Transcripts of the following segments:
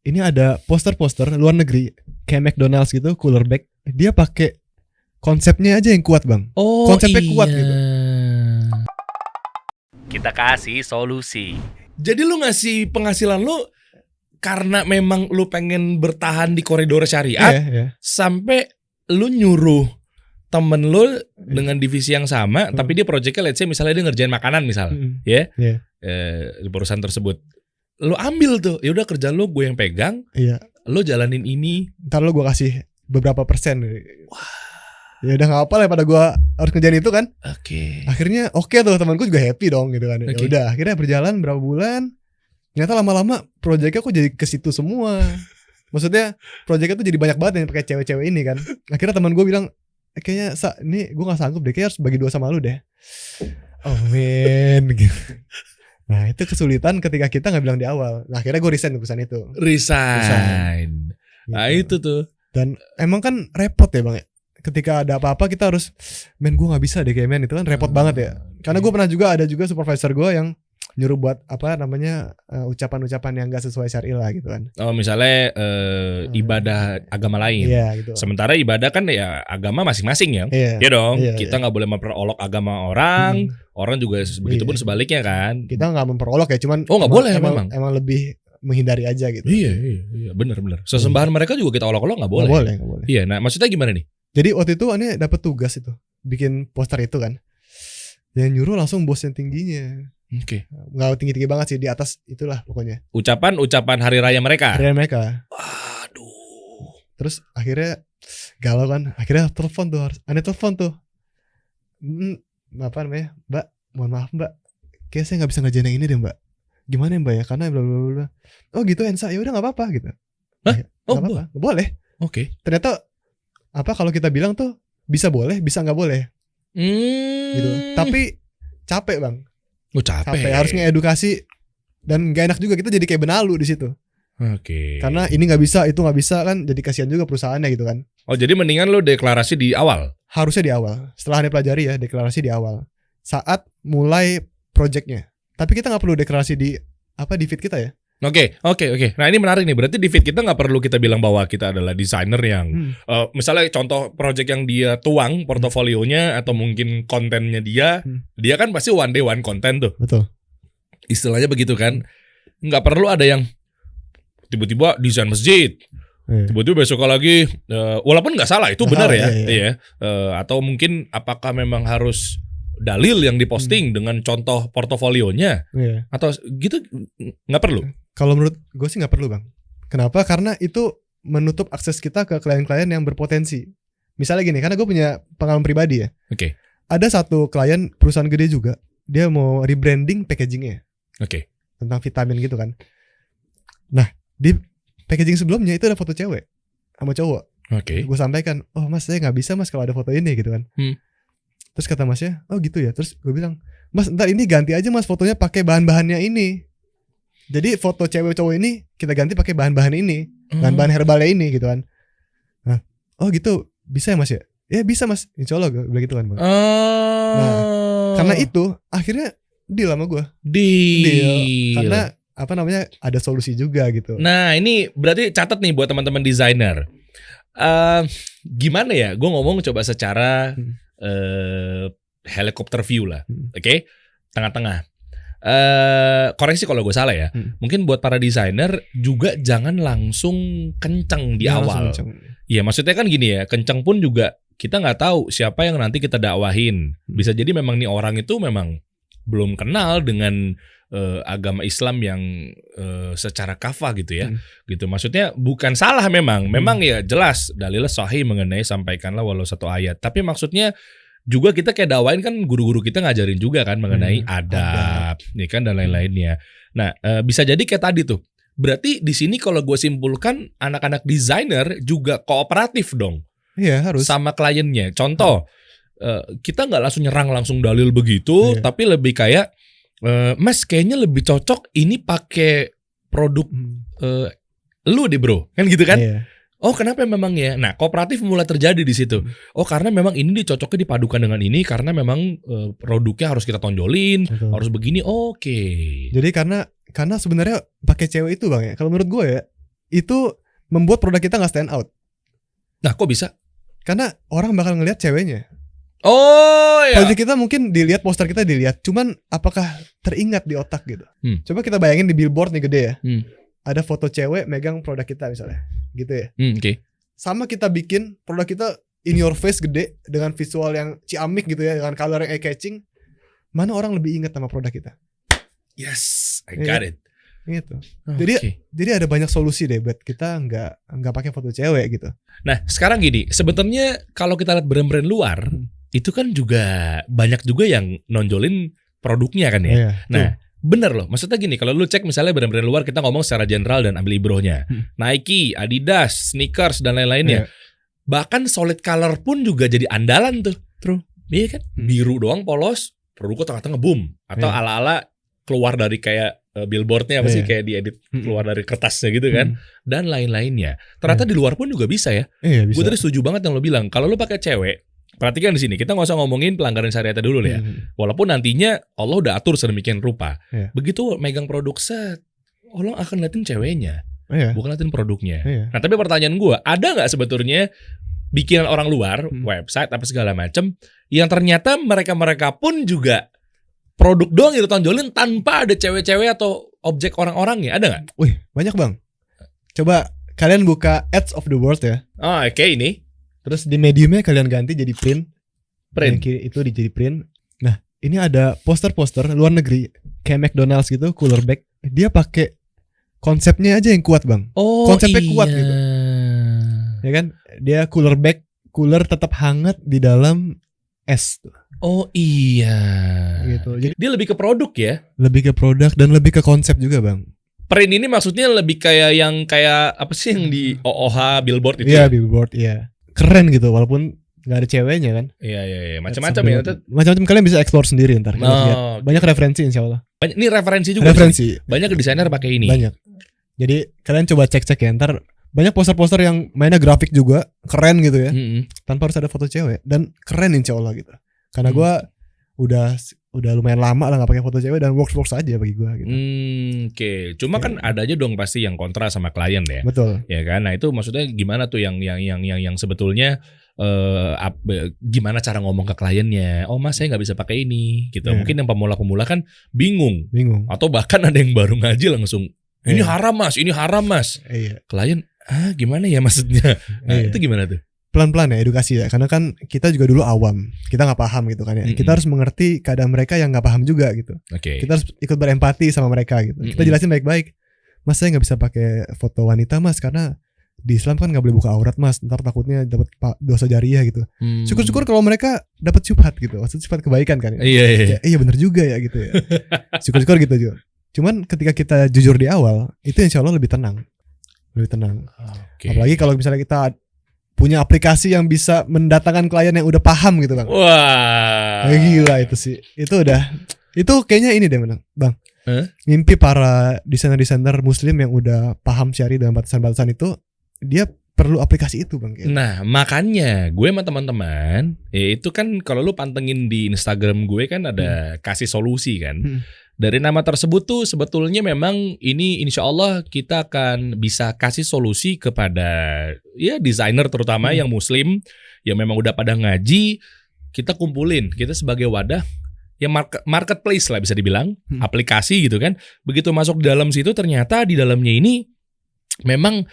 ini ada poster-poster luar negeri kayak McDonald's gitu, cooler bag. Dia pakai konsepnya aja yang kuat, Bang. Oh, Konsepnya kuat gitu. Kita kasih solusi. Jadi lu ngasih penghasilan lu karena memang lu pengen bertahan di koridor syariat, Iya. sampai lu nyuruh temen lu dengan divisi yang sama, tapi dia projectnya let's say misalnya dia ngerjain makanan misal, Iya. di perusahaan tersebut. Lu ambil tuh, ya udah kerjaan lu gue yang pegang, Iya. lu jalanin ini. Ntar lo gue kasih beberapa persen. Wah. Ya udah nggak apa lah pada gue harus kerjain itu kan. Oke. Akhirnya oke tuh, temanku juga happy dong gitu kan. Ya Oke. udah akhirnya berjalan berapa bulan. Ternyata lama-lama proyeknya kok jadi ke situ semua. Maksudnya proyeknya tuh jadi banyak banget yang pakai cewek-cewek ini kan. Akhirnya teman gue bilang, kayaknya ini gue nggak sanggup deh, kayaknya harus bagi 2 sama lu deh. Oh man gitu. Nah itu kesulitan ketika kita nggak bilang di awal. Nah akhirnya gue resign perusahaan itu. Resign. Gitu. Nah itu tuh. Dan emang kan repot ya bang ya. Ketika ada apa-apa kita harus, men gue nggak bisa deh kayak men, itu kan repot banget ya. Karena gue pernah juga ada juga supervisor gue yang nyuruh buat apa namanya ucapan-ucapan yang gak sesuai syar'i lah gitu kan. Oh misalnya ibadah agama lain. Iya gitu. Sementara ibadah kan ya agama masing-masing ya. Iya. Ya dong. Iya, Kita nggak boleh memperolok agama orang. Orang juga begitu pun sebaliknya kan. Kita nggak memperolok ya, cuman nggak boleh memang. Emang lebih menghindari aja gitu. Iya, benar. Sesembahan mereka juga kita olok-olok nggak boleh. Nggak boleh. Iya, nah maksudnya gimana nih? Jadi waktu itu aneh dapat tugas itu, bikin poster itu kan. Yang nyuruh langsung bos yang tingginya. Oke. Nggak tinggi-tinggi banget sih, di atas itulah pokoknya. Ucapan hari raya mereka. Hari mereka. Aduh. Terus akhirnya galau kan. Akhirnya telepon tuh, aneh telepon tuh. Apa namanya, Mbak? Mohon maaf Mbak, kayak saya nggak bisa ngerjain yang ini deh Mbak. Gimana ya Mbak ya? Karena bla bla bla. Oh gitu Ensa, ya udah nggak apa-apa gitu. Hah? Nggak apa-apa, boleh. Oke. Ternyata apa kalau kita bilang tuh bisa boleh, bisa nggak boleh. Gitu. Tapi capek bang. Capek. Harus ngedukasi dan gak enak juga, kita jadi kayak benalu di situ. Oke. Karena ini nggak bisa, itu nggak bisa kan, jadi kasihan juga perusahaannya gitu kan. Oh jadi mendingan lo deklarasi di awal. Harusnya di awal. Setelah Anda pelajari ya, deklarasi di awal. Saat mulai projectnya. Tapi kita nggak perlu deklarasi di feed kita ya. Oke. Nah ini menarik nih. Berarti di feed kita nggak perlu kita bilang bahwa kita adalah desainer yang, misalnya contoh project yang dia tuang portofolionya atau mungkin kontennya dia kan pasti one day one content tuh. Betul. Istilahnya begitu kan. Nggak perlu ada yang tiba-tiba desain masjid. Tiba-tiba besok lagi, walaupun nggak salah itu benar ya. Iya. Atau mungkin apakah memang harus dalil yang diposting dengan contoh portofolionya, atau gitu nggak perlu? Kalau menurut gue sih nggak perlu bang. Kenapa? Karena itu menutup akses kita ke klien-klien yang berpotensi. Misalnya gini, karena gue punya pengalaman pribadi ya. Oke. Ada satu klien perusahaan gede juga, dia mau rebranding packagingnya. Oke. Tentang vitamin gitu kan. Nah di packaging sebelumnya itu ada foto cewek sama cowok. Oke. Gue sampaikan, oh mas saya nggak bisa mas kalau ada foto ini gitu kan. Terus kata masnya, oh gitu ya. Terus gue bilang, mas ntar ini ganti aja mas fotonya pakai bahan-bahannya ini. Jadi foto cewek cowok ini kita ganti pakai bahan-bahan ini, bahan-bahan herbalnya ini gitu kan. Nah, oh gitu bisa ya mas ya? Ya bisa mas, insya Allah gue bilang gitu kan bang. Nah, karena itu akhirnya deal sama gue. Deal. Karena apa namanya, ada solusi juga gitu. Nah ini berarti catat nih buat teman-teman desainer. Gimana ya? Gue ngomong coba secara helikopter view lah. Oke? Tengah-tengah. Koreksi kalau gue salah ya. Mungkin buat para desainer juga jangan langsung kenceng di awal. Iya, maksudnya kan gini ya, kenceng pun juga kita nggak tahu siapa yang nanti kita dakwahin. Bisa jadi memang nih orang itu memang belum kenal dengan agama Islam yang secara kafah gitu ya. Gitu. Maksudnya bukan salah memang ya jelas dalilnya sahih mengenai sampaikanlah walau satu ayat. Tapi maksudnya juga kita kayak dakwain kan, guru-guru kita ngajarin juga kan mengenai adab, ya kan, dan lain-lainnya. Nah, bisa jadi kayak tadi tuh. Berarti di sini kalau gue simpulkan anak-anak desainer juga kooperatif dong. Iya, harus. Sama kliennya. Contoh, kita nggak langsung nyerang langsung dalil begitu, tapi lebih kayak, mas kayaknya lebih cocok ini pakai produk lu deh bro, kan gitu kan? Oh kenapa memang ya? Nah kooperatif mulai terjadi di situ. Oh karena memang ini dicocoknya dipadukan dengan ini karena memang produknya harus kita tonjolin, harus begini. Oke. Jadi karena sebenarnya pakai cewek itu bang ya. Kalau menurut gue ya, itu membuat produk kita nggak stand out. Nah, kok bisa? Karena orang bakal ngelihat ceweknya. Oh ya. Project kita mungkin dilihat, poster kita dilihat, cuman apakah teringat di otak gitu? Coba kita bayangin di billboard nih gede ya. Ada foto cewek megang produk kita misalnya, gitu ya. Oke. Sama kita bikin produk kita in your face gede dengan visual yang ciamik gitu ya, dengan color yang eye catching. Mana orang lebih ingat sama produk kita? Yes, I got it. Gitu. Jadi ada banyak solusi deh buat kita nggak pakai foto cewek gitu. Nah, sekarang gini, sebetulnya kalau kita lihat brand-brand luar, itu kan juga banyak juga yang nonjolin produknya kan ya. Nah, bener loh. Maksudnya gini, kalau lu cek misalnya brand-brand luar, kita ngomong secara general dan ambil ibrohnya. Nike, Adidas, sneakers dan lain-lainnya. Bahkan solid color pun juga jadi andalan tuh. True. Iya kan? Biru doang polos, produknya tengah-tengah boom. Atau ala-ala keluar dari kayak billboardnya apa sih, kayak diedit keluar dari kertasnya gitu kan. Dan lain-lainnya. Ternyata di luar pun juga bisa ya. Bisa. Gue tadi setuju banget yang lo bilang. Kalau lo pakai cewek, perhatikan di sini, kita nggak usah ngomongin pelanggaran syariat dulu ya. Walaupun nantinya Allah udah atur sedemikian rupa. Begitu megang produk set, Allah akan liatin ceweknya, bukan liatin produknya. Nah, tapi pertanyaan gue, ada nggak sebetulnya bikinan orang luar, website apa segala macem, yang ternyata mereka pun juga produk doang gitu tonjolin tanpa ada cewek-cewek atau objek orang-orangnya, ada nggak? Wih, banyak bang. Coba kalian buka Ads of the World ya. Oh, oke, ini. Terus di mediumnya kalian ganti jadi print. Yang kiri itu jadi print. Nah, ini ada poster-poster luar negeri kayak McDonald's gitu, cooler bag. Dia pakai konsepnya aja yang kuat bang. Konsepnya kuat gitu. Ya kan? Dia cooler bag, cooler tetap hangat di dalam es. Oh iya. Gitu. Jadi dia lebih ke produk ya? Lebih ke produk dan lebih ke konsep juga bang. Print ini maksudnya lebih kayak yang kayak apa sih yang di OOH billboard itu? Iya, billboard, iya. Keren gitu walaupun nggak ada ceweknya kan. Iya. Macam-macam ya. Macam-macam, kalian bisa explore sendiri ntar. Lihat. Banyak referensi insya Allah. Ini referensi juga. Banyak desainer pakai ini. Banyak. Jadi kalian coba cek-cek ya, ntar banyak poster-poster yang mainnya grafik juga keren gitu ya. Tanpa harus ada foto cewek dan keren insya Allah gitu. Karena gue udah lumayan lama lah nggak pakai foto cewek dan works aja bagi gue gitu. Oke. Cuma kan ada aja dong pasti yang kontra sama klien ya. Betul. Ya kan. Nah itu maksudnya gimana tuh yang sebetulnya gimana cara ngomong ke kliennya? Oh mas, saya nggak bisa pakai ini gitu. Mungkin yang pemula kan bingung. Atau bahkan ada yang baru ngaji langsung ini haram mas. Klien gimana ya maksudnya? Itu gimana tuh? Pelan-pelan ya edukasi ya, karena kan kita juga dulu awam, kita nggak paham gitu kan ya. Kita harus mengerti keadaan mereka yang nggak paham juga gitu. Kita harus ikut berempati sama mereka gitu. Kita jelasin baik-baik, mas saya nggak bisa pakai foto wanita mas karena di Islam kan nggak boleh buka aurat mas, ntar takutnya dapat dosa jariah gitu. Syukur-syukur kalau mereka dapat syubhat gitu, maksud syubhat kebaikan kan. Iya benar juga ya gitu ya. Syukur-syukur gitu juga. Cuman ketika kita jujur di awal, itu insya Allah lebih tenang. Apalagi kalau misalnya kita punya aplikasi yang bisa mendatangkan klien yang udah paham gitu bang. Wah, gila itu sih. Itu kayaknya ini deh bang. Mimpi para desainer-desainer muslim yang udah paham syari dalam batasan-batasan itu, dia perlu aplikasi itu bang. Nah makanya gue sama teman-teman, ya itu kan kalau lu pantengin di Instagram gue kan ada kasih solusi kan. Dari nama tersebut tuh sebetulnya memang ini insya Allah kita akan bisa kasih solusi kepada ya desainer terutama yang muslim yang memang udah pada ngaji. Kita kumpulin, kita sebagai wadah ya marketplace lah bisa dibilang, aplikasi gitu kan. Begitu masuk di dalam situ ternyata di dalamnya ini memang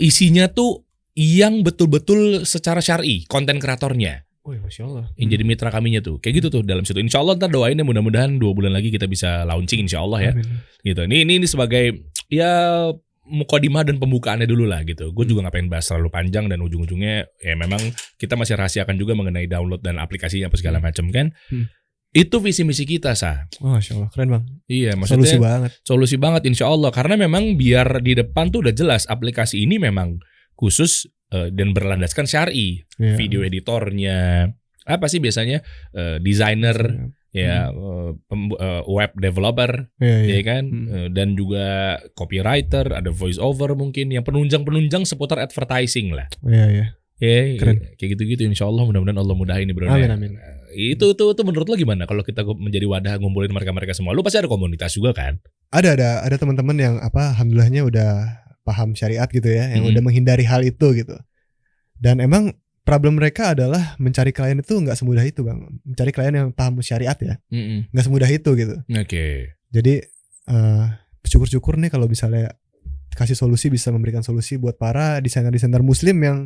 isinya tuh yang betul-betul secara syar'i, konten kreatornya. Oh ya, Masya Allah. Yang jadi mitra kaminya tuh kayak gitu tuh dalam situ. Insya Allah ntar doain ya mudah-mudahan 2 bulan lagi kita bisa launching insya Allah ya. Amin. Gitu. Ini sebagai ya mukadimah dan pembukaannya dulu lah gitu. Gue juga nggak pengen bahas terlalu panjang dan ujung-ujungnya ya memang kita masih rahasiakan juga mengenai download dan aplikasinya apa segala macam kan. Itu visi misi kita Oh, Masya Allah, keren bang. Iya, maksudnya solusi banget insya Allah karena memang biar di depan tuh udah jelas aplikasi ini memang khusus dan berlandaskan syar'i, video editornya apa sih biasanya desainer ya web developer ya kan dan juga copywriter, ada voice over mungkin yang penunjang seputar advertising lah. Keren. Kayak gitu-gitu insya Allah mudah-mudahan Allah mudahin nih bro. Amin. Itu menurut lo gimana kalau kita menjadi wadah ngumpulin mereka semua? Lu pasti ada komunitas juga kan? Ada teman-teman yang alhamdulillahnya udah paham syariat gitu ya, yang Hmm. udah menghindari hal itu gitu. Dan emang problem mereka adalah mencari klien itu nggak semudah itu bang. Mencari klien yang paham syariat ya, nggak semudah itu gitu. Oke. Jadi syukur-syukur nih kalau misalnya kasih solusi, bisa memberikan solusi buat para desainer-desainer muslim yang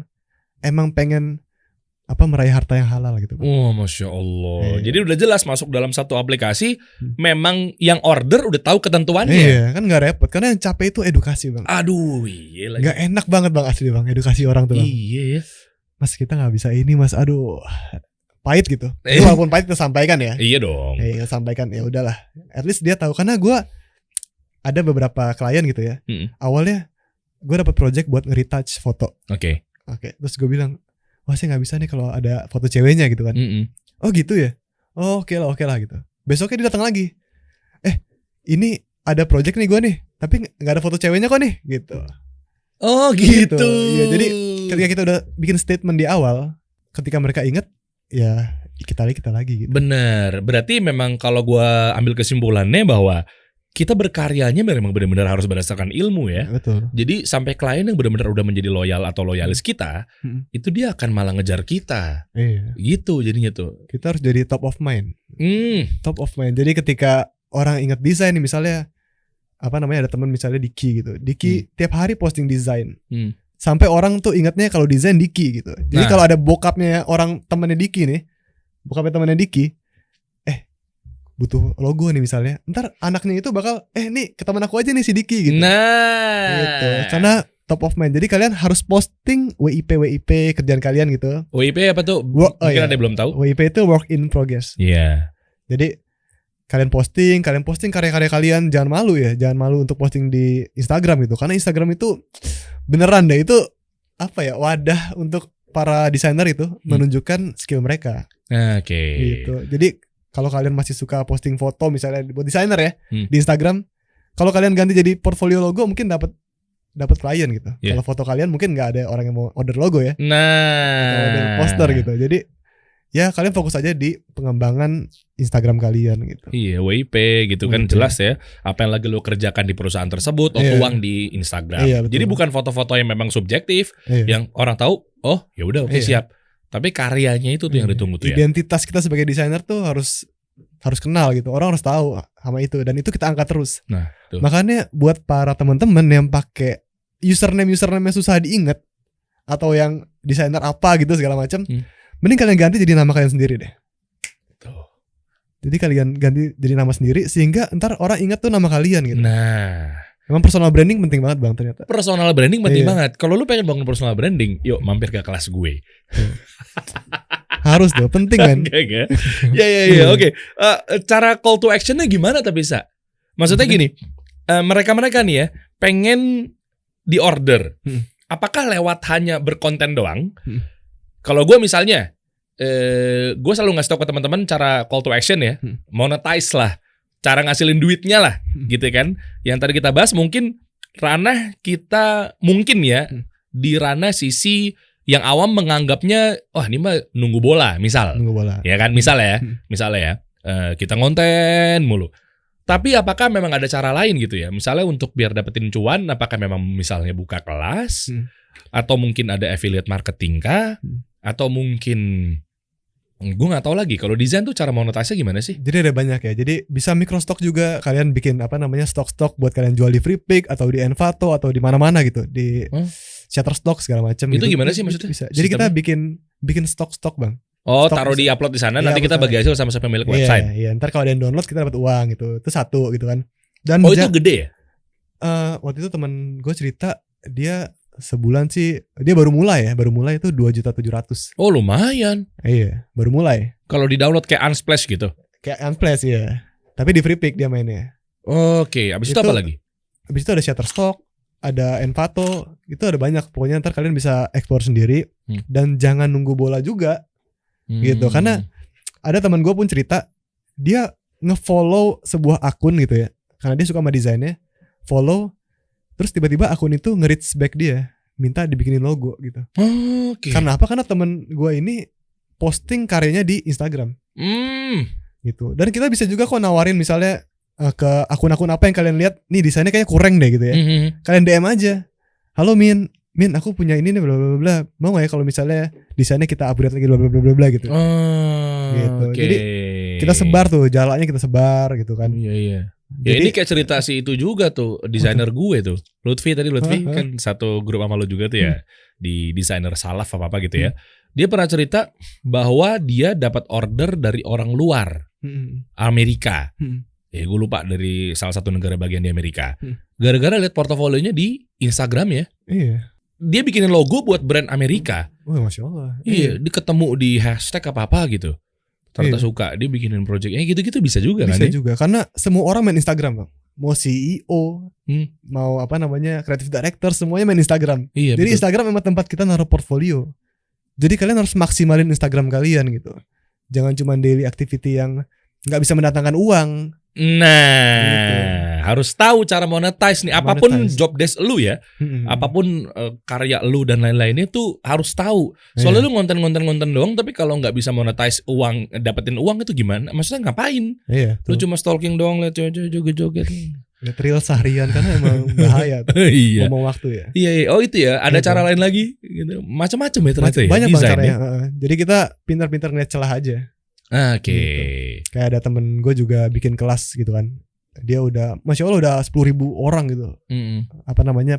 emang pengen meraih harta yang halal gitu. Oh, Masya Allah. Iya. Jadi udah jelas masuk dalam satu aplikasi, memang yang order udah tahu ketentuannya. Iya, kan nggak repot. Karena yang capek itu edukasi bang. Aduh, iya lagi. Nggak enak banget bang, asli bang, edukasi orang tuh bang. Iya ya. Mas kita nggak bisa ini mas, aduh pahit gitu. Tapi walaupun pahit kita sampaikan ya. Iya dong. Kita sampaikan, ya udahlah. At least dia tahu. Karena gue ada beberapa klien gitu ya. Awalnya gue dapat project buat nge-retouch foto. Oke. Terus gue bilang, wah saya nggak bisa nih kalau ada foto ceweknya gitu kan. Oh gitu ya. Oh oke lah gitu. Besoknya dia datang lagi. Ini ada project nih gue nih, tapi nggak ada foto ceweknya kok nih gitu. Oh gitu. Iya, jadi ketika kita udah bikin statement di awal, ketika mereka inget, ya kita lagi gitu. Bener. Berarti memang kalau gue ambil kesimpulannya bahwa kita berkaryanya memang benar-benar harus berdasarkan ilmu ya. Betul. Jadi sampai klien yang benar-benar udah menjadi loyal atau loyalis kita, itu dia akan malah ngejar kita. Iya. Gitu jadinya tuh. Kita harus jadi top of mind. Top of mind. Jadi ketika orang ingat desain nih, misalnya ada teman misalnya Diki gitu. Diki tiap hari posting desain. Sampai orang tuh ingatnya kalau desain Diki gitu. Jadi kalau ada bokapnya orang temannya Diki nih, butuh logo nih misalnya, ntar anaknya itu bakal nih ke teman aku aja nih si Diki gitu. Gitu. Karena top of mind. Jadi kalian harus posting WIP kerjaan kalian gitu. WIP apa tuh? Mungkin ada yang belum tahu. WIP itu work in progress. Iya. Jadi kalian posting karya-karya kalian, jangan malu untuk posting di Instagram gitu. Karena Instagram itu beneran deh, itu wadah untuk para desainer itu menunjukkan skill mereka. Oke. Gitu. Jadi kalau kalian masih suka posting foto misalnya buat desainer ya di Instagram, kalau kalian ganti jadi portfolio logo mungkin dapat klien gitu. Yeah. Kalau foto kalian mungkin nggak ada orang yang mau order logo ya. Atau order poster gitu. Jadi ya kalian fokus aja di pengembangan Instagram kalian gitu. Iya, WIP gitu kan jelas ya. Apa yang lagi lo kerjakan di perusahaan tersebut, tuang di Instagram. Iya, jadi bukan foto-foto yang memang subjektif, yang orang tahu, oh ya udah oke, siap. Tapi karyanya itu tuh yang ditunggu tuh ya. Identitas kita sebagai desainer tuh harus kenal gitu. Orang harus tahu sama itu, dan itu kita angkat terus. Nah, tuh. Makanya buat para teman-teman yang pakai username yang susah diingat atau yang desainer apa gitu segala macam, mending kalian ganti jadi nama kalian sendiri deh. Tuh. Jadi kalian ganti jadi nama sendiri sehingga ntar orang ingat tuh nama kalian gitu. Nah, emang personal branding penting banget bang ternyata. Personal branding penting banget. Kalau lu pengen bangun personal branding, yuk mampir ke kelas gue. Harus tuh, penting kan. Ya. Oke. Cara call to actionnya gimana tapi bisa? Maksudnya gini, mereka nih ya pengen di order. Apakah lewat hanya berkonten doang? Kalau gue misalnya, gue selalu ngasih tau ke teman-teman cara call to action ya, monetize lah. Cara ngasilin duitnya lah, gitu kan. Yang tadi kita bahas mungkin ranah kita mungkin ya di ranah sisi yang awam menganggapnya, ini mah nunggu bola, misal. Ya kan, misalnya ya, kita ngonten mulu. Tapi apakah memang ada cara lain gitu ya? Misalnya untuk biar dapetin cuan, apakah memang misalnya buka kelas, atau mungkin ada affiliate marketing kah, atau mungkin gue nggak tahu lagi kalau desain tuh cara monetisasi gimana sih? Jadi ada banyak ya. Jadi bisa microstock juga, kalian bikin stok-stok buat kalian jual di Freepik atau di Envato atau di mana-mana gitu, di Shutterstock segala macam. Itu gitu. gimana sih maksudnya? Bisa. Jadi kita bikin stok-stok bang. Oh, stok taruh di upload di sana, nanti kita betul. bagi hasil sama pemilik website. Iya. Ntar kalau ada yang download kita dapat uang gitu. Itu satu gitu kan. Dan itu gede ya? Waktu itu teman gue cerita, dia sebulan sih dia baru mulai itu 2.700.000. Oh lumayan. Iya, baru mulai. Kalau di download kayak Unsplash gitu. Kayak Unsplash ya. Tapi di Freepik dia mainnya. Oke, abis itu apa lagi? Abis itu ada Shutterstock, ada Envato, itu ada banyak. Pokoknya ntar kalian bisa explore sendiri dan jangan nunggu bola juga. Gitu. Karena ada teman gue pun cerita, dia nge-follow sebuah akun gitu ya. Karena dia suka sama desainnya, follow. Terus tiba-tiba akun itu nge-reach back dia, minta dibikinin logo gitu. Oke. Karena apa? Karena temen gue ini posting karyanya di Instagram. Gitu. Dan kita bisa juga kok nawarin misalnya ke akun-akun apa yang kalian lihat, nih desainnya kayaknya kurang deh gitu ya. Kalian DM aja. halo Min aku punya ini nih bla bla bla, mau nggak ya kalau misalnya desainnya kita upgrade lagi bla bla bla bla gitu. Gitu. Okay. Jadi kita sebar tuh jalannya, kita sebar gitu kan. Iya. Ya ini kayak cerita si itu juga tuh, desainer gue tuh, Lutfi kan satu grup sama lo juga tuh ya, di desainer Salaf apa gitu ya. Dia pernah cerita bahwa dia dapat order dari orang luar, Amerika. Ya gue lupa dari salah satu negara bagian di Amerika. Gara-gara lihat portofolionya di Instagram ya. Iya. Dia bikinin logo buat brand Amerika. Wah, Masya Allah. Iya, dia ketemu di hashtag apa-apa gitu. Ternyata suka, dia bikinin projectnya gitu-gitu bisa juga bisa kan? Bisa juga, karena semua orang main Instagram Bang. Mau CEO, mau creative director, semuanya main Instagram. Iya, jadi betul. Instagram memang tempat kita naruh portfolio. Jadi kalian harus maksimalin Instagram kalian gitu. Jangan cuma daily activity yang gak bisa mendatangkan uang. Nah, gitu. Harus tahu cara monetize nih. Apapun job desk lu ya, apapun karya lu dan lain-lainnya tuh harus tahu. Soalnya lu ngonten doang, tapi kalau nggak bisa monetize uang, dapetin uang itu gimana? Maksudnya ngapain? Lu cuma stalking doang, lihat cewek-cewek joget-joget. Lihat reel seharian karena emang bahaya. Iya. Ngomong waktu ya. Iya. Oh itu ya. Ada cara lain lagi. Gitu. Macam-macam ya ternyata ya. Banyak banget caranya. Jadi kita pintar-pintar ngeliat celah aja. Oke. Gitu. Kayak ada temen gue juga bikin kelas gitu kan. Dia udah, Masya Allah udah 10.000 orang gitu.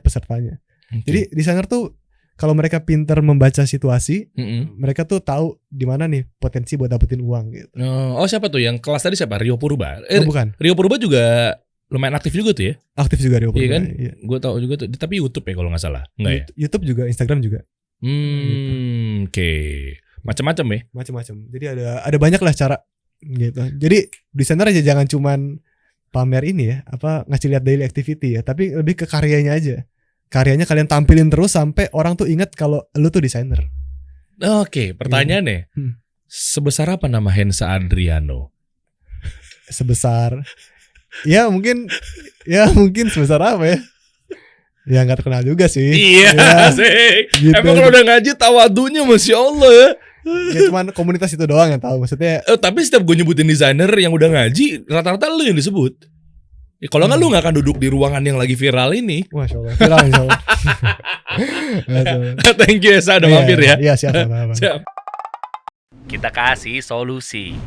Pesertanya. Jadi desainer tuh kalau mereka pintar membaca situasi, mereka tuh tahu di mana nih potensi buat dapetin uang gitu. Oh siapa tuh yang kelas tadi siapa? Rio Purba? Bukan. Rio Purba juga lumayan aktif juga tuh ya? Aktif juga Rio Purba. Iya kan? Iya. Gue tahu juga tuh. Tapi YouTube ya kalau nggak salah. Enggak ya? YouTube juga, Instagram juga. Gitu. Oke. Macam-macam ya? Macam-macam. Jadi ada banyak lah cara gitu. Jadi desainer aja jangan cuman pamer ini ya, ngasih lihat daily activity ya, tapi lebih ke karyanya aja. Karyanya kalian tampilin terus sampai orang tuh ingat kalau lu tuh desainer. Oke, pertanyaannya. Sebesar apa nama Hensa Adriano? Sebesar mungkin sebesar apa ya? Ya nggak terkenal juga sih. Iya sih. Gitu. Emang kalau udah ngaji tawadunya Masya Allah ya. Ya cuman komunitas itu doang yang tahu maksudnya. Tapi setiap gue nyebutin desainer yang udah ngaji, rata-rata lu yang disebut. Ya, kalau nggak lu nggak akan duduk di ruangan yang lagi viral ini. Masya Allah. Viral Insya Allah. Thank you Esa udah mampir ya. Iya siap. Siap. Kita kasih solusi.